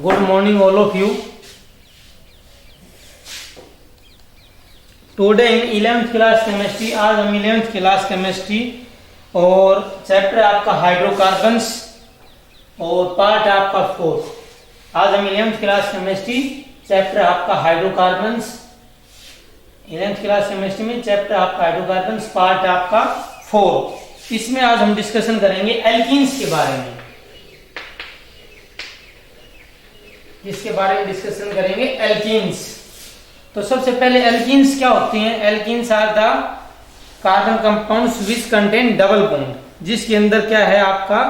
Good morning all of you. Today in 11th class chemistry, आज हम 11th class chemistry और chapter आपका hydrocarbons और पार्ट आपका 4। आज हम 11th क्लास केमिस्ट्री चैप्टर आपका हाइड्रोकार्बन्स, 11th क्लास केमिस्ट्री में चैप्टर आपका हाइड्रोकार्बन्स पार्ट आपका 4। इसमें आज हम डिस्कशन करेंगे एल्कीन्स के बारे में। इसके बारे में डिस्कशन करेंगे एल्कीन्स। तो सबसे पहले एल्कीन्स क्या होती हैं? Alkenes are the carbon compounds which contain double bond, जिसके अंदर क्या है आपका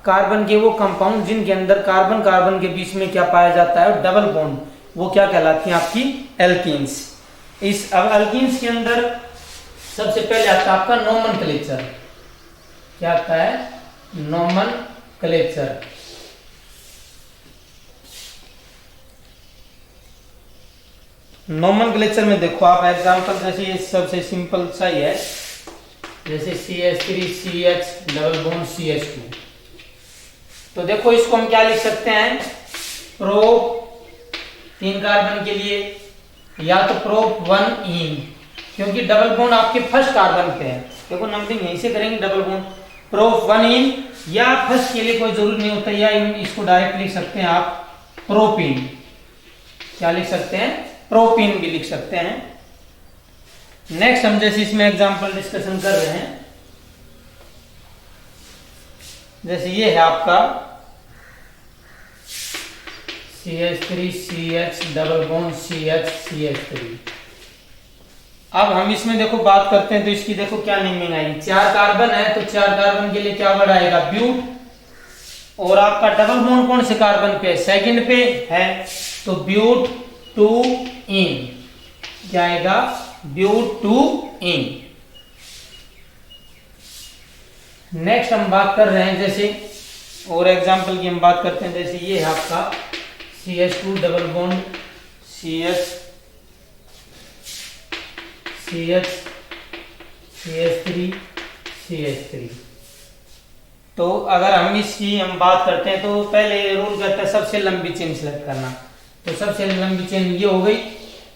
कार्बन के वो कंपाउंड जिनके अंदर कार्बन कार्बन के बीच में क्या पाया जाता है, डबल बॉन्ड, वो क्या कहलाती हैं आपकी एल्कीन्स। इस अब एल्कीन्स के अंदर सबसे पहले आता है आपका नोमेनक्लेचर। क्या आता है? नोमेनक्लेचर। नोमेनक्लेचर में देखो आप एग्जांपल, जैसे ये सबसे सिंपल सा ही है, जैसे CH3CH डबल बॉन्ड CH2। तो देखो इसको हम क्या लिख सकते हैं? प्रोप 3 कार्बन के लिए, या तो प्रोप 1 इन, क्योंकि डबल बॉन्ड आपके फर्स्ट कार्बन पे है। देखो नंबरिंग यहीं से करेंगे, डबल बॉन्ड प्रोप 1 इन, या फर्स्ट के लिए कोई जरूरत नहीं होता, या इसको डायरेक्ट लिख सकते हैं आप प्रोपिन। क्या लिख सकते हैं? प्रोपिन भी लिख सकते हैं। नेक्स्ट हम जैसे इसमें एग्जांपल डिस्कशन कर रहे हैं, जैसे ये है आपका CH3CH डबल बॉन्ड CH3। अब हम इसमें देखो बात करते हैं, तो इसकी देखो क्या नेमिंग आएगी। 4 कार्बन है तो 4 कार्बन के लिए क्या वर्ड आएगा? ब्यूट। और आपका डबल बॉन्ड कौन से कार्बन पे है? सेकंड पे है, तो ब्यूट 2 इन। क्या आएगा? ब्यूट 2 इन। नेक्स्ट हम बात कर रहे हैं, जैसे और एग्जांपल की हम बात करते हैं, जैसे ये है आपका CH2 डबल बॉन्ड CH3। तो अगर हम इसकी हम बात करते हैं, तो पहले रूल कहता है सबसे लंबी चेन सेलेक्ट करना। तो सबसे लंबी चेन ये हो गई।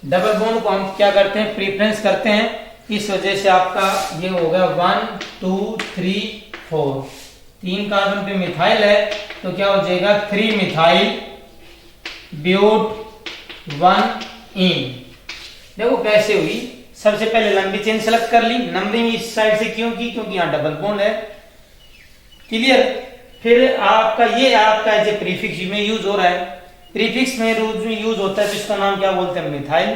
डबल बॉन्ड को हम क्या करते हैं? प्रीफरेंस करते हैं। इस वजह से आपका ये हो गया 1 2 3 4। 3 कार्बन पे मिथाइल है, तो क्या हो जाएगा? 3 मिथाइल ब्यूट 1 इन। देखो कैसे हुई। सबसे पहले लंबी चेन सेलेक्ट कर ली। नंबरिंग इस साइड से क्यों की? क्योंकि यहाँ डबल बॉन्ड है। क्लियर। फिर आपका ये आपका एज ए प्रीफिक्स में यूज हो रहा है। प्रीफिक्स में यूज होता है, तो इसका नाम क्या बोलते हैं? मिथाइल।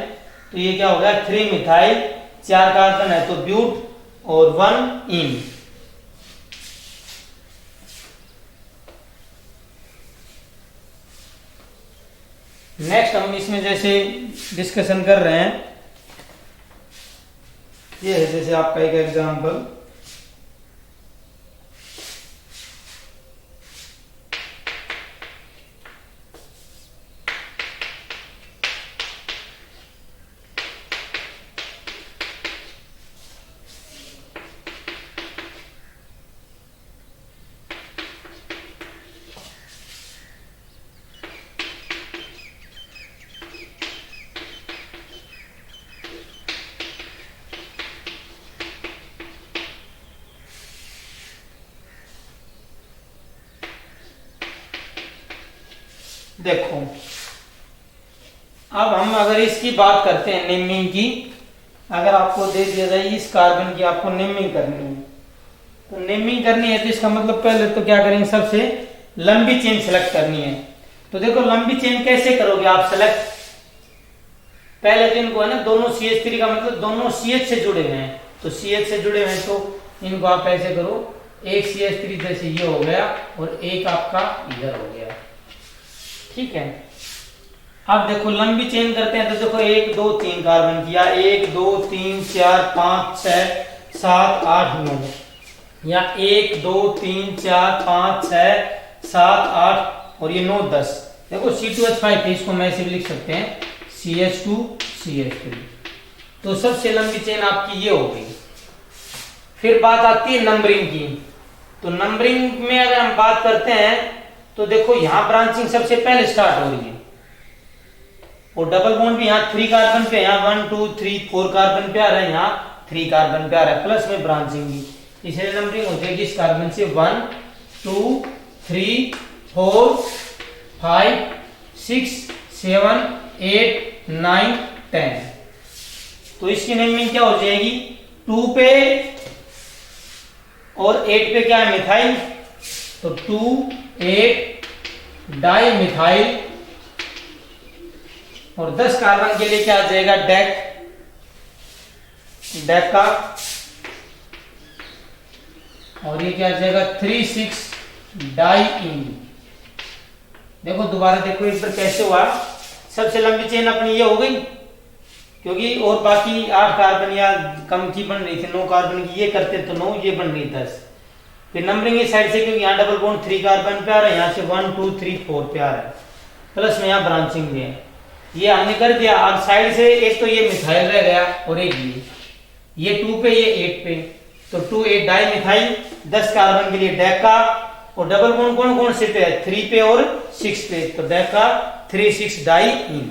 तो ये क्या हो गया? 3 मिथाइल, 4 कार्बन है तो ब्यूट और 1 इन। नेक्स्ट हम इसमें जैसे डिस्कशन कर रहे हैं, ये है जैसे आपका एक एग्जांपल, देखो अब हम अगर इसकी बात करते हैं नेमिंग की, अगर आपको दे दिया जाए इस कार्बन की आपको नेमिंग करनी है, तो नेमिंग करनी है तो इसका मतलब पहले तो क्या करेंगे? सबसे लंबी चेन सेलेक्ट करनी है। तो देखो लंबी चेन कैसे करोगे आप सेलेक्ट? पहले तो इनको है ना, दोनों CH3 का मतलब दोनों CH से जुड़े हुए हैं, तो CH से जुड़े हुए हैं, तो इनको आप ऐसे करो, एक CH3 जैसे ये हो गया और एक आपका इधर हो गया। ठीक है। अब देखो लंबी चेन करते हैं, तो देखो 1 2 3 कार्बन किया, 1 2 3 4 5 6 7 8 9, या 1 2 3 4 5 6 7 8 और ये 9 10। देखो C2H5 इसको मैं ऐसे भी लिख सकते हैं CH2 CH3। तो सबसे लंबी चेन आपकी ये हो गई। फिर बात आती है नंबरिंग की। तो नंबरिंग में अगर हम बात करते हैं, तो देखो यहां ब्रांचिंग सबसे पहले स्टार्ट हो रही है। और डबल बॉन्ड भी यहाँ 3 कार्बन पे, यहाँ 1 2 3 4 कार्बन पे आ रहा है, यहाँ 3 कार्बन पे आ रहा है, प्लस में ब्रांचिंग भी, इसलिए नंबरिंग हो जाएगी इस कार्बन से 1 2 3 4 5 6 7 8 9 10। तो इसकी नेमिंग क्या हो जाएगी, 2 पे और 8 पे क्या है, मिथाइल, तो 2 8 डाई मिथाइल, और 10 कार्बन के लिए क्या आ जाएगा, डेका, और ये क्या आ जाएगा 3 6 डाई इन। देखो दोबारा देखो इस पर कैसे हुआ, सबसे लंबी चेन अपनी ये हो गई, क्योंकि और बाकी 8 कार्बन या कम की बन रही थी, 9 कार्बन की, ये करते तो 9, ये बन रही 10। फिर नंबरिंग इस साइड से, क्योंकि यहाँ डबल बॉन्ड 3 कार्बन पे आ रहा है, यहाँ से 1 2 3 4 पे आ रहा है, प्लस में यहाँ ब्रांचिंग भी है, ये हमने कर दिया। अब साइड से एक तो ये मिथाइल रह गया, और एक ये 2 पे ये 8 पे, तो 2 8 डाई मिथाइल, 10 कार्बन के लिए डेका, और डबल बॉन्ड कौन कौन से पे है, 3 पे और 6 पे, तो डेका 3 6 डाई इन।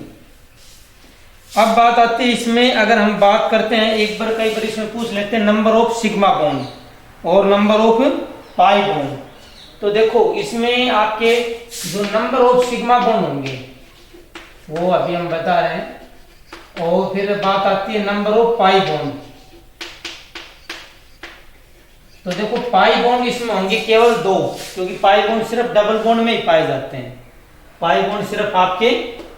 अब बात आती है इसमें, अगर हम बात करते हैं, एक बार कई बार इसमें पूछ लेते हैं नंबर ऑफ सिग्मा बॉन्ड और नंबर ऑफ पाई बॉन्ड। तो देखो इसमें आपके जो नंबर ऑफ सिग्मा बॉन्ड होंगे वो अभी हम बता रहे हैं, और फिर बात आती है नंबर ऑफ पाई बॉन्ड। तो देखो पाई बॉन्ड इसमें होंगे केवल 2, क्योंकि पाई बॉन्ड सिर्फ डबल बॉन्ड में ही पाए जाते हैं, पाई बॉन्ड सिर्फ आपके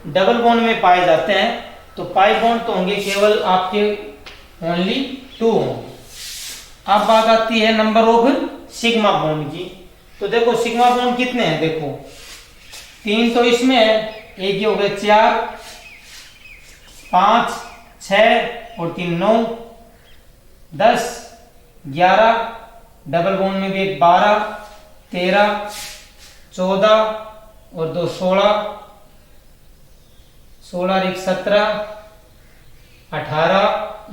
डबल बॉन्ड में पाए जाते हैं, तो पाई बॉन्ड तो होंगे केवल आपके ओनली 2 होंगे। अब बात आती है नंबर ऑफ सिग्मा बॉन्ड की। तो देखो सिग्मा बॉन्ड कितने हैं, देखो 3 तो इसमें है, एक ये हो गए 4 5 6 और 3 9 10 11, डबल बॉन्ड में भी एक 12 13 14 और 2 16 16 और 1 17 18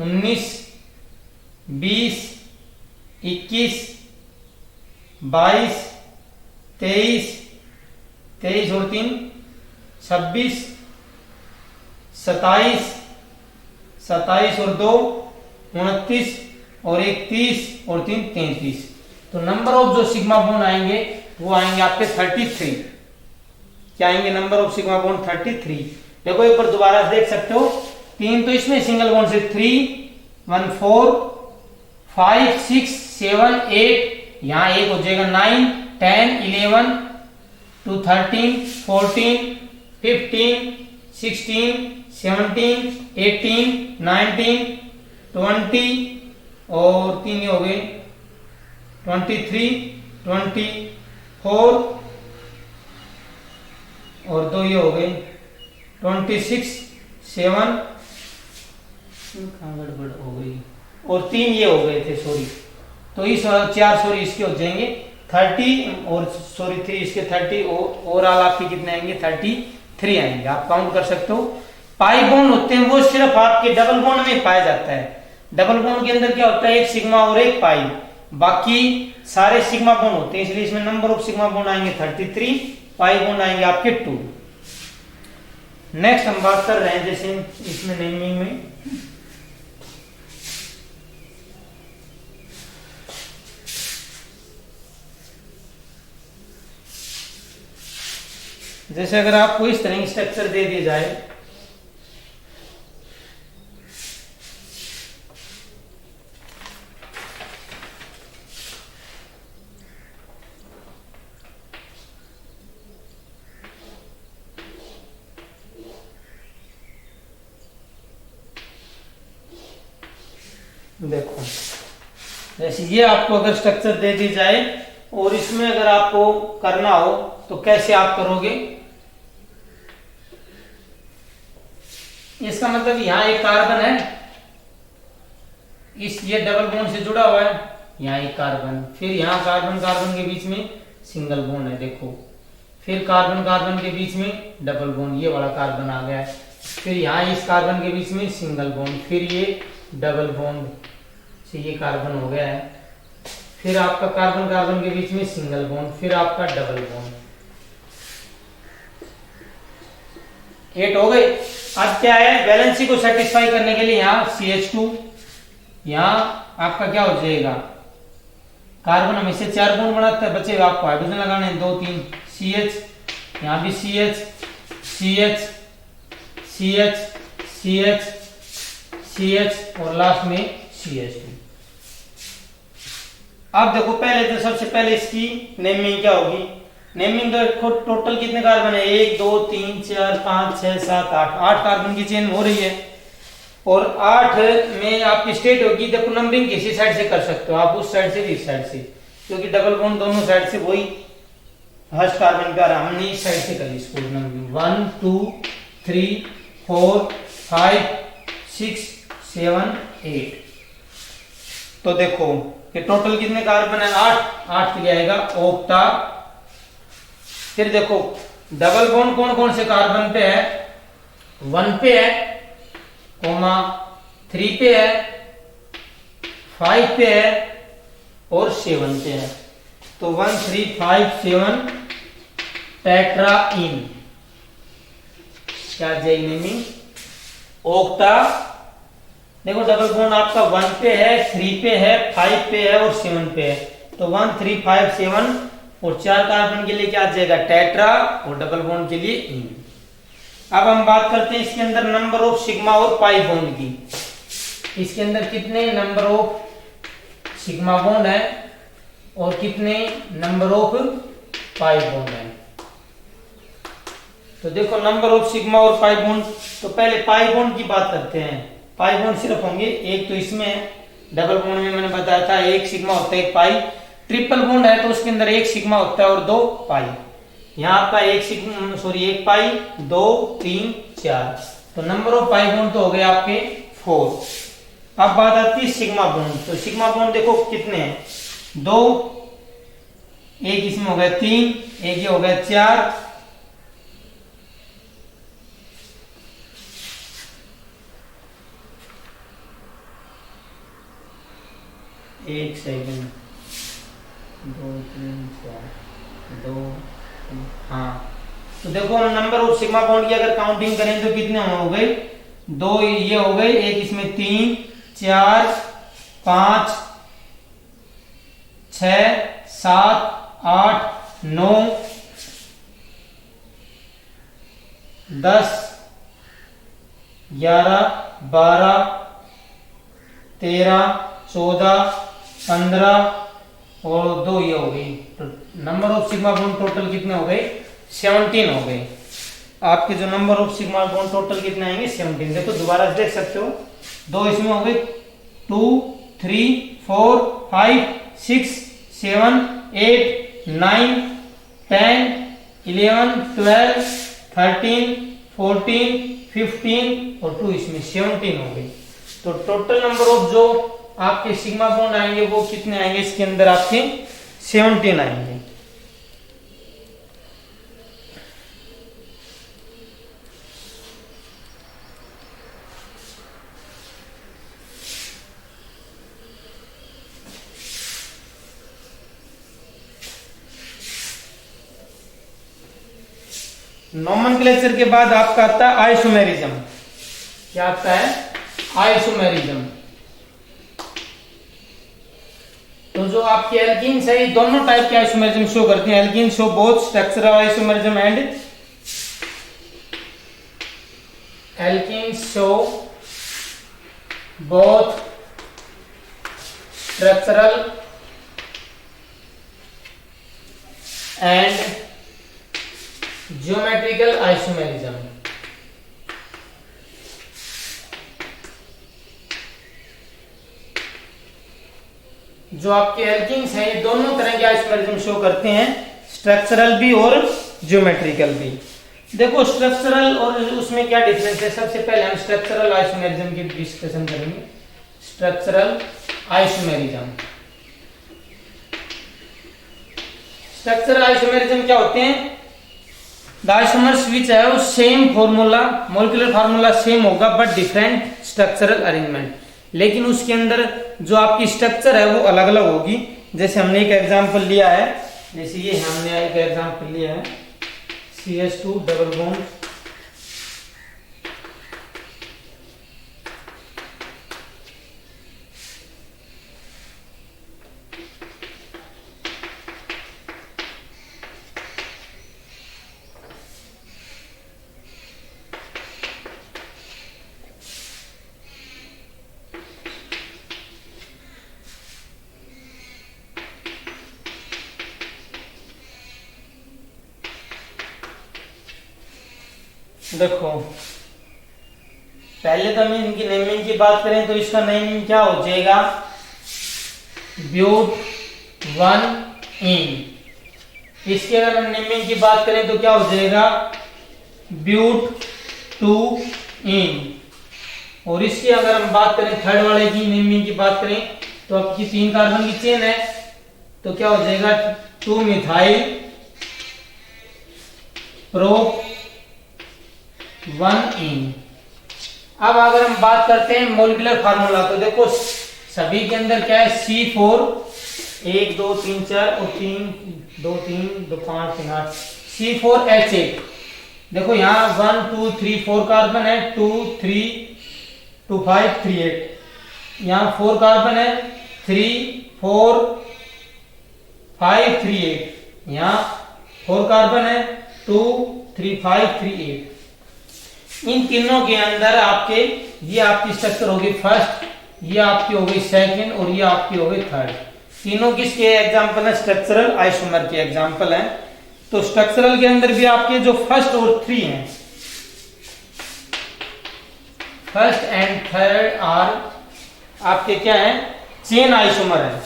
19 20 21 22 23 23 और 3 26 27 27 और 2 29 और 1 30 और 3 33। तो नंबर ऑफ जो सिग्मा बॉन्ड आएंगे वो आएंगे आपके 33। क्या आएंगे, नंबर ऑफ सिग्मा बॉन्ड 33। देखो एक बार दोबारा देख सकते हो, 3 तो इसमें सिंगल बॉन्ड से 3 1 4 5 6 7 8, यहाँ एक हो जाएगा 9 10 11 2 13 14 15 16 17 18 19 20 और 3 हो गए 23 24 और 2 ये हो गए 26 7 गड़बड़ हो गई, और 3 ये हो गए थे, सॉरी, तो इस 4 सॉरी इसके हो जाएंगे 30 और सॉरी 3 इसके 30, ओवरऑल आपके कितने आएंगे 33 आएंगे। आप काउंट कर सकते हो। पाई बॉन्ड होते हैं वो सिर्फ आपके डबल बॉन्ड में पाया जाता है। डबल बॉन्ड के अंदर क्या होता है, एक सिग्मा और एक पाई, बाकी सारे सिग्मा बॉन्ड होते हैं, इसलिए इसमें नंबर ऑफ सिग्मा बॉन्ड आएंगे 33, पाई बॉन्ड आएंगे आपके 2। नेक्स्ट हम बात कर रहे हैं जैसे इसमें नेमिंग में, जैसे अगर आपको इस तरह स्ट्रक्चर दे दिया जाए, देखो जैसे ये आपको अगर स्ट्रक्चर दे दी जाए और इसमें अगर आपको करना हो तो कैसे आप करोगे, इसका मतलब यहाँ एक कार्बन है, इस ये डबल बॉन्ड से जुड़ा हुआ है, यहाँ एक कार्बन, फिर यहाँ कार्बन कार्बन के बीच में सिंगल बॉन्ड है, देखो, फिर कार्बन कार्बन के बीच में डबल बॉन्ड, ये वाला कार्बन आ गया है, फिर यहाँ इस कार्बन के बीच में सिंगल बॉन्ड, फिर ये डबल बॉन्ड से ये कार्बन हो गया है, फिर आपका कार्बन कार्बन के बीच में सिंगल बॉन्ड, फिर आपका डबल बॉन्ड। 8 हो गए। अब क्या है, वैलेंसी को सेटिस्फाई करने के लिए यहाँ CH2, यहाँ आपका क्या हो जाएगा, कार्बन हमेशा 4 बॉन्ड बनाता है, बचेगा आपको हाइड्रोजन लगाने हैं 2 3, CH, यहाँ भी CH CH CH CH CH और लास्ट में CH2। अब देखो पहले तो सबसे पहले इसकी नेमिंग क्या होगी। नेमिंग देखो टोटल कितने कार्बन है, 1 2 3 4 5 6 7 8, 8 कार्बन की चेन हो रही है। और 8 में आपकी स्टेट होगी, देखो नंबरिंग किसी साइड से कर सकते हो आप, उस साइड से भी इस साइड से, क्योंकि डबल बॉन्ड दोनों साइड से वही फर्स्ट कार्बन का रहा, हमने इस साइड से करी इसको नंबरिंग 1 2 3 4 5 6 7 8। तो देखो कि टोटल कितने कार्बन है, 8, 8 के लिए आएगा ऑक्टा। फिर देखो डबल बॉन्ड कौन कौन से कार्बन पे है, 1 पे है, कोमा 3 पे है, 5 पे है और 7 पे है। तो 1 3 5 7 टेट्राइन, क्या जाएगी ऑक्टा। देखो डबल बॉन्ड आपका 1 पे है, 3 पे है, 5 पे है और 7 पे है। तो 1 3 5 7 और 4 कार्बन के लिए क्या आ जाएगा टेट्रा, और डबल बॉन्ड के लिए इन। अब हम बात करते हैं इसके अंदर नंबर ऑफ सिग्मा और पाई बॉन्ड की। इसके अंदर कितने नंबर ऑफ सिग्मा बॉन्ड है और कितने नंबर ऑफ पाई बॉन्ड है। तो देखो नंबर ऑफ सिग्मा और पाई बॉन्ड, तो पहले पाई बॉन्ड की बात करते हैं। पाई बॉन्ड सिर्फ होंगे एक, तो इसमें डबल बॉन्ड में मैंने बताया था 1 सिग्मा होता है 1 पाई। ट्रिपल बॉन्ड है तो उसके अंदर 1 सिग्मा होता है और 2 पाई। यहाँ आपका 1 पाई 2 3 4, तो नंबर ऑफ पाई बॉन्ड तो हो गए आपके 4। अब बात आती है सिग्मा बॉन्ड। तो सिग्मा बॉन्ड देखो कितने हैं, 2, एक इसमें हो गया 3, एक ये हो गया 4, एक सेकंड 2 3 4 2, हाँ। तो देखो नंबर ऑफ सिग्मा बॉन्ड की अगर काउंटिंग करें तो कितने हो गए, 2 ये हो गए, एक इसमें 3 4 5 6 7 8 9 10 11 12 13 14 15 और 2 ये हो गई। तो number of sigma bond total कितने हो गए, 17 हो गए। आपके जो number of sigma bond total कितने आएंगे, 17। देखो दोबारा देख सकते हो, 2 इसमें हो गए, 2 3 4 5 6 7 8 9 10 11 12 13 14 15 और 2 इसमें 17 हो गई। तो टोटल नंबर ऑफ जो आपके सिग्मा बॉन्ड आएंगे वो कितने आएंगे, इसके अंदर आपके 17 आएंगे। नोमेनक्लेचर के बाद आपका आता है आइसोमेरिज्म। क्या आता है, आइसोमेरिज्म। तो जो आपके एल्कीन्स है, दोनों टाइप के आइसोमेरिज्म शो करते हैं। Alkene show both structural isomerism and alkenes show both structural and geometrical isomerism. जो आपके एल्कीन्स हैं, ये दोनों तरह के आइसोमेरिज्म शो करते हैं, स्ट्रक्चरल भी और ज्योमेट्रिकल भी। देखो स्ट्रक्चरल और उसमें क्या डिफरेंस है, सबसे पहले हम स्ट्रक्चरल आइसोमेरिज्म की डिस्कशन करेंगे। स्ट्रक्चरल आइसोमेरिज्म, स्ट्रक्चरल आइसोमेरिज्म क्या होते हैं, the isomers which have same formula, molecular formula same होगा बट डिफरेंट स्ट्रक्चरल अरेंजमेंट, लेकिन उसके अंदर जो आपकी स्ट्रक्चर है वो अलग अलग होगी। जैसे हमने एक एग्जांपल लिया है, जैसे ये हमने एक एग्जांपल लिया है CH2 डबल बॉन्ड देखो पहले तो हम इनकी नेमिंग की बात करें तो इसका नेमिंग क्या हो जाएगा, ब्यूट 1 इन। इसके अगर हम नेमिंग की बात करें तो क्या हो जाएगा, ब्यूट 2 इन। और इसकी अगर हम बात करें थर्ड वाले की नेमिंग की बात करें तो आपकी 3 कार्बन की चेन है तो क्या हो जाएगा, 2 मिथाइल प्रोप 1 इन। अब अगर हम बात करते हैं मॉलिक्यूलर फार्मूला तो देखो सभी के अंदर क्या है, C4 1 2 3 4 और 3 2 3 2 5 3 8 C4H8। देखो यहाँ 1 2 3 4 कार्बन है, 2 3 2 5 3 8। यहाँ 4 कार्बन है, 3 4 5 3 8। यहाँ 4 कार्बन है, 2 3 5 3 8। इन तीनों के अंदर आपके ये आपकी स्ट्रक्चर होगी फर्स्ट, ये आपकी हो गई सेकंड और ये आपकी हो गई थर्ड। तीनों किसके एग्जांपल है, स्ट्रक्चरल आइसोमर के एग्जांपल हैं। तो स्ट्रक्चरल के अंदर भी आपके जो फर्स्ट और 3 हैं, फर्स्ट एंड थर्ड आर आपके क्या है, चेन आइसोमर है,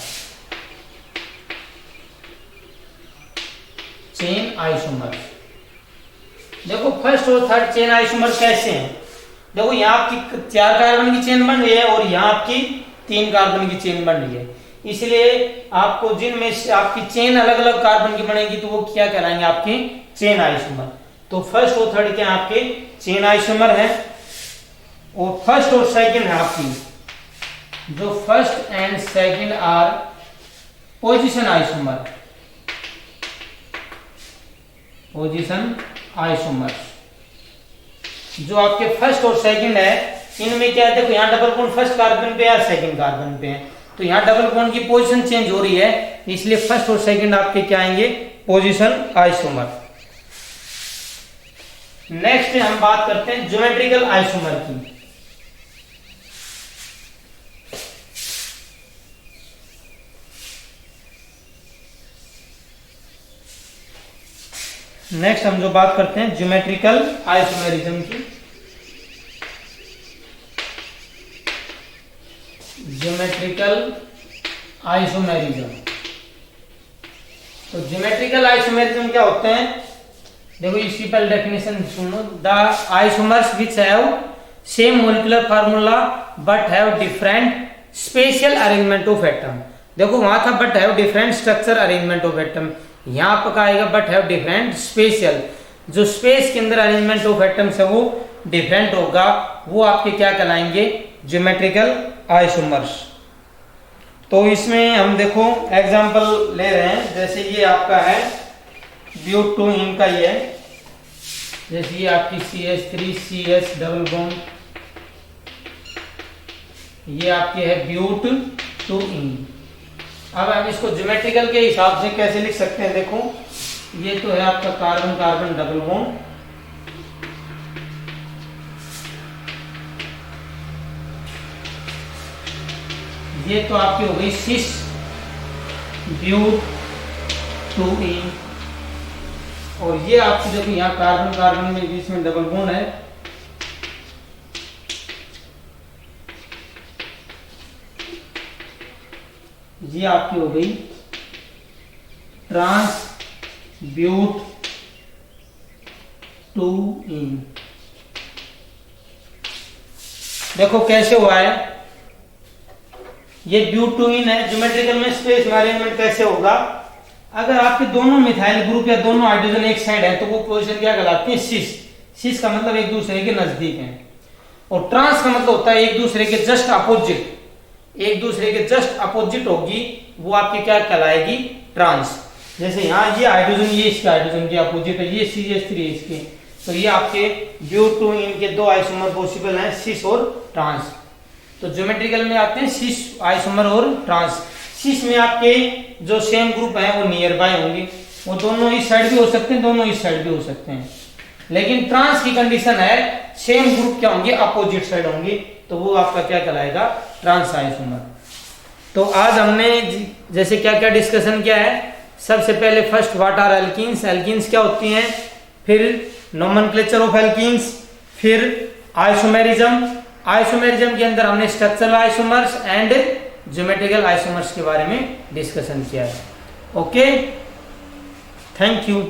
चेन आइसोमर। देखो फर्स्ट और थर्ड चेन आइसोमर कैसे हैं, देखो यहाँ आपकी 4 कार्बन की चेन बन रही है और यहाँ आपकी 3 कार्बन की चेन बन रही है। इसलिए आपको जिनमें से आपकी चेन अलग अलग कार्बन की बनेगी तो वो क्या कहलाएंगे, आपके चेन आइसोमर। तो फर्स्ट और थर्ड क्या आपके चेन आइसोमर है। और फर्स्ट और सेकंड है आपकी, जो first and second are position isomer, position isomer. जो आपके फर्स्ट और सेकंड है इनमें क्या है, देखो यहाँ डबल बॉन्ड फर्स्ट कार्बन पे या सेकंड कार्बन पे है तो यहाँ डबल बॉन्ड की पोजीशन चेंज हो रही है, इसलिए फर्स्ट और सेकंड आपके क्या आएंगे, पोजीशन आइसोमर। नेक्स्ट हम बात करते हैं ज्योमेट्रिकल आइसोमर की। नेक्स्ट हम जो बात करते हैं ज्योमेट्रिकल आइसोमेरिज्म की। ज्योमेट्रिकल आइसोमेरिज्म, तो ज्योमेट्रिकल आइसोमेरिज्म क्या होते हैं, देखो इसकी पहले डेफिनेशन सुनो। The isomers which have same molecular formula but have different special arrangement of atom. देखो वहां था but have different structure arrangement of atom, यहाँ पर आएगा बट हैव डिफरेंट स्पेशल। जो स्पेस के अंदर अरेंजमेंट ऑफ एटम्स है वो डिफरेंट होगा, वो आपके क्या कहलाएंगे, ज्योमेट्रिकल आइसोमर्स। तो इसमें हम देखो एग्जांपल ले रहे हैं, जैसे ये आपका है ब्यूट 2 इन का ये है, जैसे ये आपकी CH3CH डबल बॉन्ड, ये आपके है ब्यूट 2 इन। अब हम इसको ज्योमेट्रिकल के हिसाब से कैसे लिख सकते हैं, देखो ये तो है आपका कार्बन कार्बन डबल बॉन्ड, ये तो आपकी हो गई सिस ब्यूट 2 इन। और ये आपकी देखो यहाँ कार्बन कार्बन में बीच में डबल बॉन्ड है, ये आपकी हो गई ट्रांस ब्यूट 2 इन। देखो कैसे हुआ है, ये ब्यूट 2 इन है। ज्योमेट्रिकल में स्पेस में अरेंजमेंट कैसे होगा, अगर आपके दोनों मिथाइल ग्रुप या दोनों हाइड्रोजन एक साइड है तो वो पोजीशन क्या कहलाती है, सिस। सिस का मतलब एक दूसरे के नजदीक है, और ट्रांस का मतलब होता है एक दूसरे के जस्ट अपोजिट, एक दूसरे के जस्ट अपोजिट होगी, वो आपकी क्या कहलाएगी, ट्रांस। जैसे यहाँ ये हाइड्रोजन, ये इसके हाइड्रोजन के अपोजिट है, ये CH3 इसके, तो ये आपके ब्यूट 2 इन के 2 आइसोमर पॉसिबल हैं, सिस और ट्रांस। तो ज्योमेट्रिकल में आते हैं सिस आइसोमर और ट्रांस। सिस में आपके जो सेम ग्रुप है वो नियर बाय होंगे, वो दोनों इस साइड भी हो सकते हैं, दोनों इस साइड भी हो सकते हैं। लेकिन ट्रांस की कंडीशन है सेम ग्रुप क्या होंगे, अपोजिट साइड होंगे, तो वो आपका क्या कहलाएगा, ट्रांस आइसोमर। तो आज हमने जैसे क्या क्या डिस्कशन किया है, सबसे पहले first what are alkenes, alkenes क्या होती हैं, फिर नोमेनक्लेचर ऑफ एल्कीन्स, फिर आइसोमेरिज्म, आइसोमेरिज्म के अंदर हमने structural isomers and geometrical isomers के बारे में डिस्कशन किया है। Okay, thank you.